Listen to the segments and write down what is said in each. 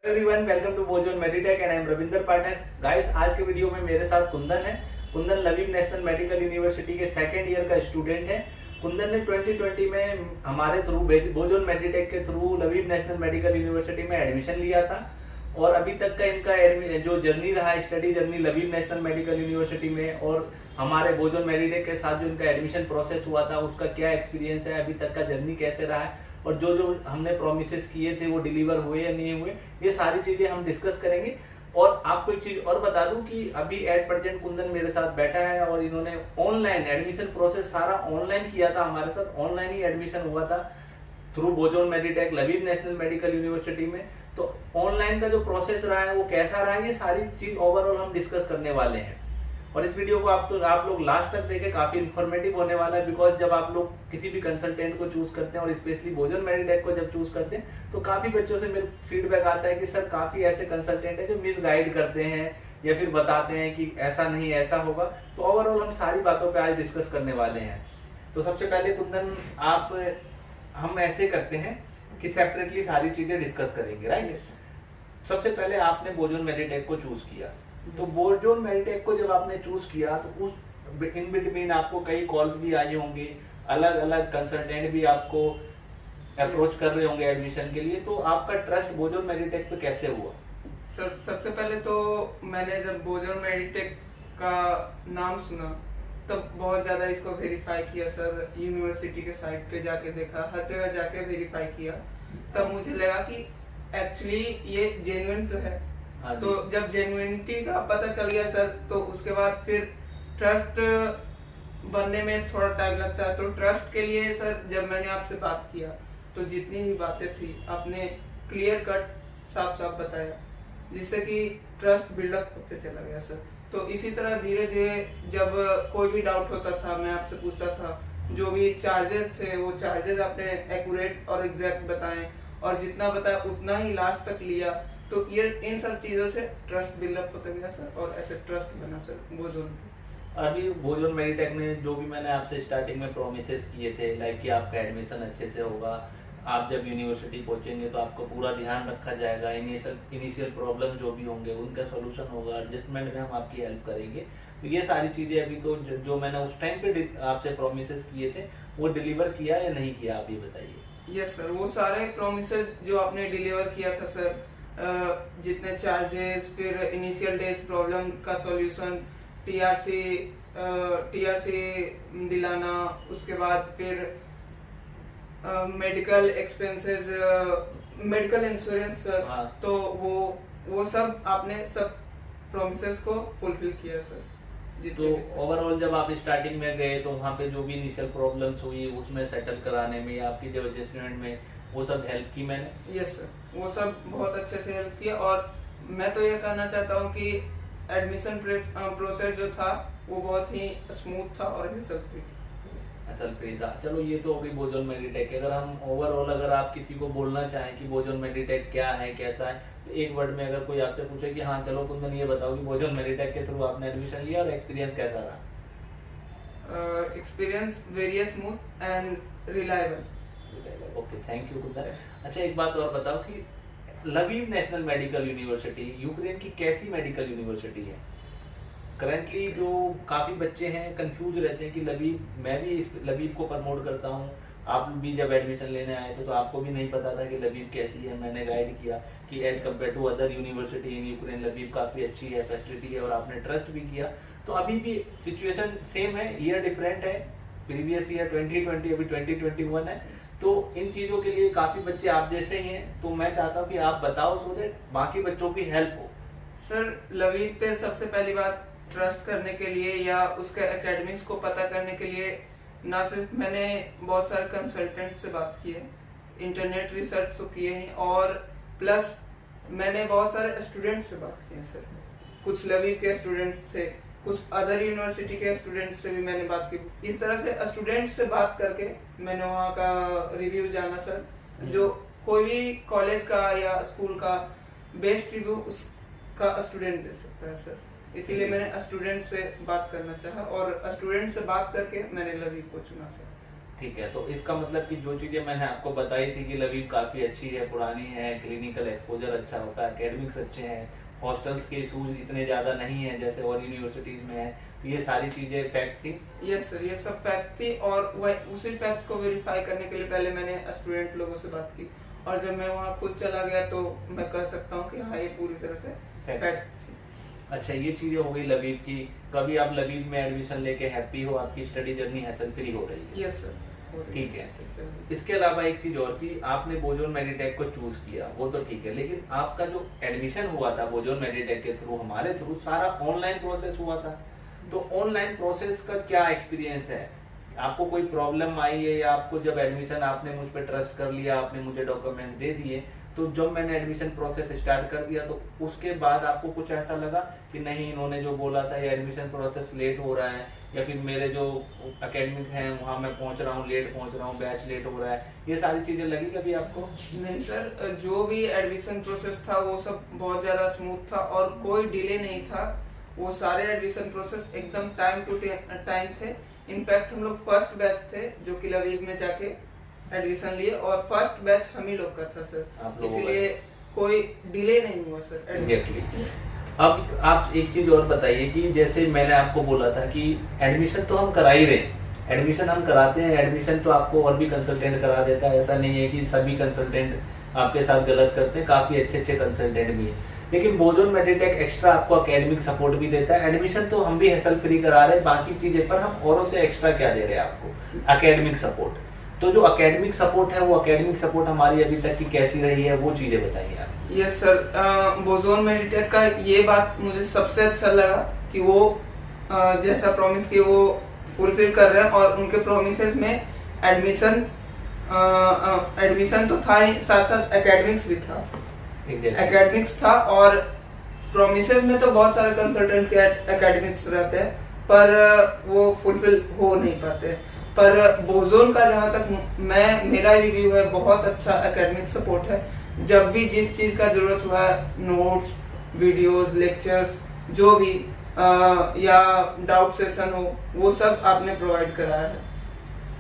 Everyone, welcome to Bozon Meditech and I am Ravinder Pathak. Guys, आज के video में मेरे साथ कुंदन है। Kundan Lviv national medical university के सेकेंड ईयर का स्टूडेंट है। कुंदन ने 2020 में हमारे थ्रू बोजोन मेडिटेक के through Lviv national medical university में एडमिशन लिया था और अभी तक का इनका जो जर्नी रहा, study journey Lviv national medical university में और हमारे बोजोन मेडिटेक के साथ जो इनका एडमिशन प्रोसेस हुआ था उसका क्या एक्सपीरियंस है, अभी तक का जर्नी कैसे रहा है और जो जो हमने प्रोमिसेस किए थे वो डिलीवर हुए या नहीं हुए, ये सारी चीजें हम डिस्कस करेंगे। और आपको एक चीज और बता दूं कि अभी एट प्रेजेंट कुंदन मेरे साथ बैठा है और इन्होंने ऑनलाइन एडमिशन प्रोसेस सारा ऑनलाइन किया था, हमारे साथ ऑनलाइन ही एडमिशन हुआ था through Bozon Meditech Lviv national medical university में। तो ऑनलाइन का जो प्रोसेस रहा है वो कैसा रहा है, ये सारी चीज ओवरऑल हम डिस्कस करने वाले हैं। और इस वीडियो को आप लोग लास्ट तक देखें, काफी इन्फॉर्मेटिव होने वाला है। बिकॉज जब आप लोग किसी भी कंसल्टेंट को चूज करते हैं और स्पेशली बोजोन मेडिटेक को जब चूज करते हैं तो काफी बच्चों से मेरे फीडबैक आता है कि सर काफी ऐसे कंसल्टेंट है जो मिस गाइड करते हैं या फिर बताते हैं कि ऐसा नहीं ऐसा होगा। तो ओवरऑल हम सारी बातों पे आज डिस्कस करने वाले हैं। तो सबसे पहले कुंदन, हम ऐसे करते हैं कि सेपरेटली सारी चीजें डिस्कस करेंगे, राइट? सबसे पहले आपने बोजोन मेडिटेक को चूज किया, तो बोजोन मेडिटेक को जब आपने चूज किया तो उस इन बिटवीन आपको कई कॉल्स भी आई होंगी, अलग अलग कंसल्टेंट भी आपको अप्रोच कर रहे होंगे एडमिशन के लिए। तो आपका ट्रस्ट बोजोन मेडिटेक पे कैसे हुआ? सर, सबसे पहले तो मैंने जब बोजोन मेडिटेक का नाम सुना तब बहुत ज्यादा इसको वेरीफाई किया सर। यूनिवर्सिटी के साइट पे जाके देखा, हर जगह जाके वेरीफाई किया, तब मुझे लगा कि एक्चुअली ये जेन्युइन तो है। तो जब जेन्युइनिटी का पता चल गया सर, तो उसके बाद फिर ट्रस्ट बनने में थोड़ा टाइम लगता है। तो ट्रस्ट के लिए सर जब मैंने आपसे बात किया तो जितनी भी बातें थी आपने क्लियर कट साफ साफ बताया, जिससे कि ट्रस्ट बिल्डअप होते चला गया सर। तो इसी तरह धीरे धीरे जब कोई भी डाउट होता था मैं आपसे पूछता था, जो भी चार्जेस थे वो चार्जेस आपने एक्यूरेट और एग्जैक्ट बताए और जितना बताया उतना ही लास्ट तक लिया। तो ये इन सब चीजों से ट्रस्ट बिल्डअप होता गया सर और ऐसे ट्रस्ट बना सर बोजोन। अभी बोजोन मेडिटेक ने जो भी मैंने आपसे स्टार्टिंग में प्रोमिसेस किए थे, लाइक कि आपका एडमिशन अच्छे से होगा, आप जब यूनिवर्सिटी पहुंचेंगे तो आपको पूरा ध्यान रखा जाएगा, इनिशियल प्रॉब्लम जो भी होंगे उनका सोल्यूशन होगा, एडजस्टमेंट में हम आपकी हेल्प करेंगे। तो ये सारी चीजें अभी तो जो मैंने उस टाइम पे आपसे प्रोमिसेस किए थे वो डिलीवर किया या नहीं किया, आप ये बताइए। यस सर, वो सारे प्रोमिसेस जो आपने डिलीवर किया था सर, जितने चार्जेस, फिर इनिशियल डेज प्रॉब्लम का सॉल्यूशन, टीआरसी दिलाना, उसके बाद फिर medical expenses, medical insurance sir. तो वो सब आपने सब प्रोमिसेस को फुलफिल किया सर। तो ओवरऑल जब आप स्टार्टिंग में गए तो वहाँ पे जो भी इनिशियल प्रॉब्लम्स हुई उसमें सेटल कराने में या आपकी जो एडजस्टमेंट में वो सब हेल्प की मैंने? यस सर, वो सब बहुत अच्छे से हेल्प किया। और मैं तो ये कहना चाहता हूँ कि एडमिशन प्रोसेस जो था वो बहुत ही स्मूथ था और असल फ्री था। चलो, ये तो अभी बोजोन मेडिटेक। अगर हम ओवरऑल अगर आप किसी को बोलना चाहें कि बोजोन मेडिटेक क्या है, कैसा है, तो एक वर्ड में अगर कोई आपसे पूछे कि हाँ चलो कुंदन ये बताओ कि बोजोन मेडिटेक के थ्रू आपने एडमिशन लिया और एक्सपीरियंस कैसा रहा? Experience very smooth and reliable. Okay, thank you Kundan. अच्छा, एक बात और बताओ कि Lviv national medical university Ukraine की कैसी मेडिकल यूनिवर्सिटी है? करंटली जो काफी बच्चे हैं कंफ्यूज रहते हैं कि लवीव, मैं भी इस लवीव को प्रमोट करता हूँ, आप भी जब एडमिशन लेने आए थे तो आपको भी नहीं पता था कि लवीव कैसी है। मैंने गाइड किया कि as compare to other university in Ukraine Lviv काफी अच्छी है, फैसिलिटी है और आपने ट्रस्ट भी किया। तो अभी भी सिचुएशन सेम है, ईयर डिफरेंट है, प्रीवियस ईयर 2020 अभी 2021 है। तो इन चीजों के लिए काफी बच्चे आप जैसे ही हैं, तो मैं चाहता हूँ कि आप बताओ सो दैट बाकी बच्चों की हेल्प हो। सर, लवीव पे सबसे पहली बात ट्रस्ट करने के लिए या उसके एकेडमिक्स को पता करने के लिए ना सिर्फ मैंने बहुत सारे कंसल्टेंट से बात की है, इंटरनेट रिसर्च तो किए ही, और प्लस मैंने बहुत सारे स्टूडेंट से बात की है सर। कुछ लवीव के स्टूडेंट से, कुछ अदर यूनिवर्सिटी के स्टूडेंट से भी मैंने बात की। इस तरह से स्टूडेंट से बात करके मैंने वहाँ का रिव्यू जाना सर। जो कोई भी कॉलेज का या स्कूल का बेस्ट रिव्यू उसका स्टूडेंट दे सकता है सर। इसीलिए मैंने स्टूडेंट से बात करना चाहा और स्टूडेंट से बात करके मैंने लवीव को चुना सर। ठीक है, तो इसका मतलब कि जो चीजें मैंने आपको बताई थी कि लवीब काफी अच्छी है, पुरानी है, क्लिनिकल एक्सपोजर अच्छा होता है, एकेडमिक्स अच्छे हैं, हॉस्टल्स के इशूज इतने ज्यादा नहीं है जैसे और यूनिवर्सिटीज में है, तो ये सारी चीजें फैक्ट थी। यस सर, ये सब फैक्ट थी और वह उसी फैक्ट को वेरीफाई करने के लिए पहले मैंने स्टूडेंट लोगों से बात की और जब मैं वहाँ खुद चला गया तो मैं कह सकता हूँ कि हाँ ये पूरी तरह से फैक्ट थी। अच्छा, ये चीजें हो गई लवीब की। तो अभी आप लवीब में एडमिशन लेके हैप्पी हो, आपकी स्टडी जर्नी हैसल फ्री हो रही है? यस सर, ठीक है। इसके अलावा एक चीज और थी, आपने बोजोन मेडिटेक को चूज किया, वो तो ठीक है, लेकिन आपका जो एडमिशन हुआ था बोजोन मेडिटेक के थ्रू, हमारे थ्रू, सारा ऑनलाइन प्रोसेस हुआ था। तो ऑनलाइन प्रोसेस का क्या एक्सपीरियंस है? आपको कोई प्रॉब्लम आई है या आपको जब एडमिशन, आपने मुझ पर ट्रस्ट कर लिया, आपने मुझे डॉक्यूमेंट दे दिए, तो जब मैंने एडमिशन प्रोसेस स्टार्ट कर दिया तो उसके बाद आपको कुछ ऐसा लगा कि नहीं, इन्होंने जो बोला था ये एडमिशन प्रोसेस लेट हो रहा है, या फिर मेरे जो एकेडमिक हैं वहाँ मैं पहुँच रहा हूँ, लेट पहुँच रहा हूँ, बैच लेट हो रहा है, ये सारी चीजें लगी कभी आपको? नहीं सर, जो भी एडमिशन प्रोसेस था वो सब बहुत ज्यादा स्मूथ था और कोई डिले नहीं था। वो सारे एडमिशन प्रोसेस एकदम टाइम टू टाइम थे। इनफैक्ट हम लोग फर्स्ट बैच थे जो कि लवीब में जाके एडमिशन लिए और फर्स्ट बैच हम ही लोग का था सर, इसीलिए कोई डिले नहीं हुआ सर एडमिशन। अब आप एक चीज और बताइए कि जैसे मैंने आपको बोला था कि एडमिशन तो हम करा ही रहे, एडमिशन हम कराते हैं, एडमिशन तो आपको और भी कंसल्टेंट करा देता है, ऐसा नहीं है कि सभी कंसल्टेंट आपके साथ गलत करते हैं, काफी अच्छे अच्छे कंसल्टेंट भी है। लेकिन बोजोन मेडिटेक एक्स्ट्रा आपको एकेडमिक सपोर्ट भी देता है। एडमिशन तो हम भी हैसल फ्री करा रहे हैं, बाकी चीजें पर हम औरों से एक्स्ट्रा क्या दे रहे हैं आपको? Academic support. तो जो एकेडमिक सपोर्ट है, वो एकेडमिक सपोर्ट हमारी अभी तक की कैसी रही है, वो चीजें बताइए आप। यस सर, बोजोन मेडिटेक का ये बात मुझे सबसे अच्छा लगा कि वो जैसा प्रॉमिस किए वो फुलफिल कर रहे हैं और उनके प्रोमिसेस में एडमिशन तो था ही, साथ साथ एकेडमिक्स भी था। एकेडमिक्स था और प्रोमिसेस में तो बहुत सारे कंसल्टेंट के एकेडमिक्स रहते हैं पर वो फुलफिल हो नहीं पाते, पर बोजोन का जहां तक मेरा रिव्यू है, बहुत अच्छा एकेडमिक सपोर्ट है। जब भी जिस चीज का जरूरत हुआ, नोट्स, वीडियोस, लेक्चर्स, जो भी या डाउट सेशन हो, वो सब आपने प्रोवाइड कराया है।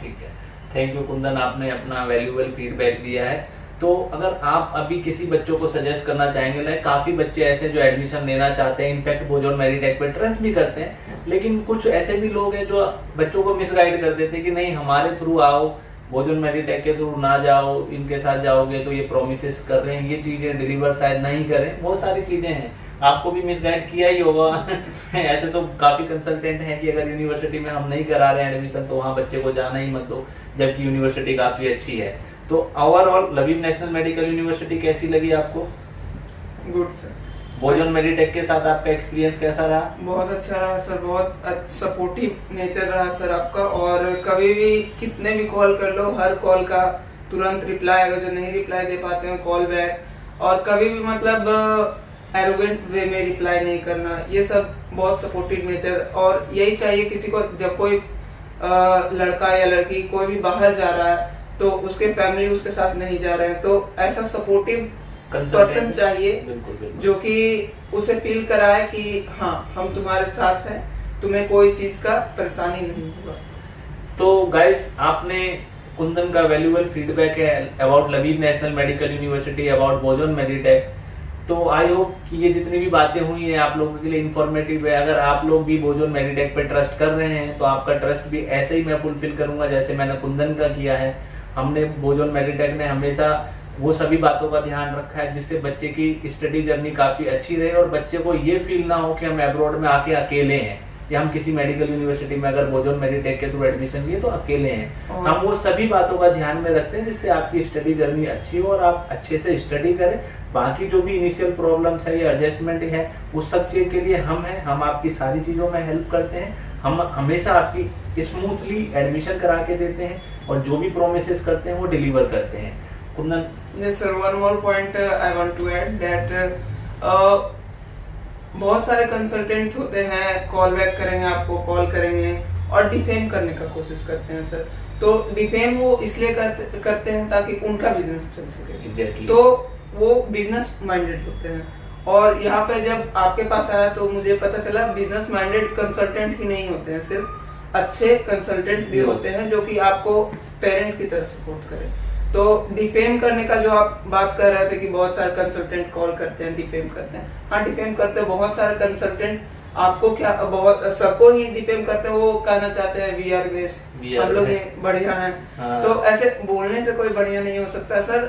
ठीक है, थैंक यू कुंदन, आपने अपना वैल्यूएबल फीडबैक दिया है। तो अगर आप अभी किसी बच्चों को सजेस्ट करना चाहेंगे, लाइक काफी बच्चे ऐसे जो एडमिशन लेना चाहते हैं, इनफैक्ट बोजोन मेडिटेक पे ट्रस्ट भी करते हैं, लेकिन कुछ ऐसे भी लोग हैं जो बच्चों को मिसगाइड कर देते हैं कि नहीं हमारे थ्रू आओ, बोजोन मेडिटेक के थ्रू ना जाओ, इनके साथ जाओगे तो ये प्रोमिस कर रहे हैं, ये चीजें डिलीवर शायद नहीं करें, बहुत सारी चीजें हैं। आपको भी मिसगाइड किया ही होगा ऐसे तो काफी कंसल्टेंट हैं कि अगर यूनिवर्सिटी में हम नहीं करा रहे हैं एडमिशन तो वहाँ बच्चे को जाना ही मत दो, जबकि यूनिवर्सिटी काफी अच्छी है। तो ओवरऑल लवीब नेशनल मेडिकल यूनिवर्सिटी कैसी लगी आपको? Good sir. बोजोन मेडिटेक के साथ आपका एक्सपीरियंस कैसा रहा? बहुत अच्छा रहा सर, बहुत सपोर्टिव नेचर रहा सर आपका, और कभी भी कितने भी कॉल कर लो, हर कॉल का तुरंत रिप्लाई आएगा, जो नहीं रिप्लाई दे पाते हैं कॉल बैक, और कभी भी मतलब एरोगेंट वे में रिप्लाई नहीं करना, ये सब बहुत सपोर्टिव नेचर। और यही चाहिए किसी को, जब कोई लड़का या लड़की कोई भी बाहर जा रहा है तो उसके फैमिली उसके साथ नहीं जा रहे हैं, तो ऐसा सपोर्टिव पर्सन चाहिए जो कि उसे फील कराए कि हाँ हम तुम्हारे साथ हैं, तुम्हें कोई चीज का परेशानी नहीं होगा। तो गाइस, आपने कुंदन का वैल्यूएबल फीडबैक है about Lviv national medical university, about Bozon Meditech. तो आई होप कि ये जितनी भी बातें हुई हैं आप लोगों के लिए इन्फॉर्मेटिव है। अगर आप लोग भी बोजोन मेडिटेक पे ट्रस्ट कर रहे हैं तो आपका ट्रस्ट भी ऐसे ही मैं फुलफिल करूंगा जैसे मैंने कुंदन का किया है। हमने बोजोन मेडिटेक ने हमेशा वो सभी बातों का ध्यान रखा है जिससे बच्चे की स्टडी जर्नी काफी अच्छी रहे और बच्चे को ये फील ना हो कि हम अब्रॉड में आके अकेले हैं, या हम किसी मेडिकल यूनिवर्सिटी में अगर बोजोन मेडिटेक के थ्रू एडमिशन लिए तो अकेले हैं। हम वो सभी बातों का ध्यान में रखते हैं जिससे आपकी स्टडी जर्नी अच्छी हो और आप अच्छे से स्टडी करें। बाकी जो भी इनिशियल प्रॉब्लम्स है या एडजस्टमेंट है उस सब चीज के लिए हम हैं, हम आपकी सारी चीजों में हेल्प करते हैं। हम हमेशा आपकी स्मूथली एडमिशन करा के देते हैं और जो भी प्रोमिस करते हैं वो डिलीवर करते हैं। Kundan? Yes sir, one more point I want to add that बहुत सारे कंसल्टेंट होते हैं, कॉल बैक करेंगे, आपको कॉल करेंगे और डिफेम करने का कोशिश करते हैं सर। तो डिफेम वो इसलिए करते हैं ताकि उनका बिजनेस चल सके, तो वो बिजनेस माइंडेड होते हैं। और यहाँ पे जब आपके पास आया तो मुझे पता चला बिजनेस माइंडेड कंसल्टेंट ही नहीं होते हैं, सिर्फ अच्छे कंसल्टेंट भी होते हैं जो कि आपको पेरेंट की तरह सपोर्ट करें। तो डिफेम करने का जो आप बात कर रहे थे कि बहुत सारे कंसल्टेंट कॉल करते हैं, डिफेम करते हैं। हाँ, डिफेम करते हैं बहुत सारे कंसल्टेंट। आपको क्या, बहुत सबको ही डिफेम करते हैं, वो कहना चाहते हैं वी आर बेस्ट, हम लोग ही बढ़िया हैं। हाँ। तो ऐसे बोलने से कोई बढ़िया नहीं हो सकता सर,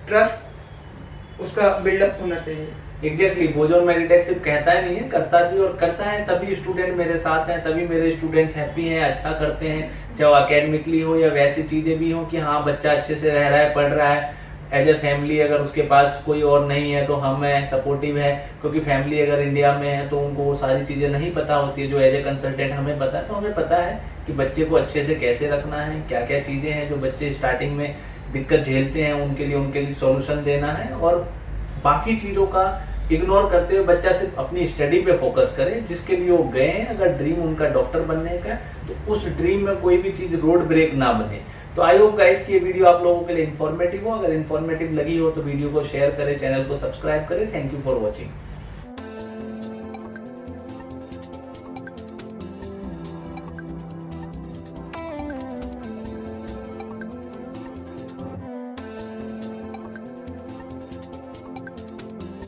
ट्रस्ट उसका बिल्डअप होना चाहिए। एग्जैक्टली, बोजोन मेडिटेक सिर्फ कहता ही नहीं है, करता भी, और करता है तभी स्टूडेंट मेरे साथ हैं, तभी मेरे स्टूडेंट्स हैप्पी हैं, अच्छा करते हैं, चाहे अकेडमिकली हो या वैसी चीजें भी हो कि हाँ बच्चा अच्छे से रह रहा है, पढ़ रहा है। एज ए फैमिली अगर उसके पास कोई और नहीं है तो हम हैं, सपोर्टिव है, क्योंकि फैमिली अगर इंडिया में है तो उनको वो सारी चीजें नहीं पता होती है जो एज ए कंसल्टेंट हमें पता है। तो हमें पता है कि बच्चे को अच्छे से कैसे रखना है, क्या क्या चीजें हैं जो बच्चे स्टार्टिंग में दिक्कत झेलते हैं, उनके लिए सॉल्यूशन देना है, और बाकी चीजों का इग्नोर करते हुए बच्चा सिर्फ अपनी स्टडी पे फोकस करे, जिसके लिए वो गए हैं। अगर ड्रीम उनका डॉक्टर बनने का तो उस ड्रीम में कोई भी चीज रोड ब्रेक ना बने। तो आई होप गाइस कि ये वीडियो आप लोगों के लिए इन्फॉर्मेटिव हो। अगर इन्फॉर्मेटिव लगी हो तो वीडियो को शेयर करें, चैनल को सब्सक्राइब करें। Thank you for watching.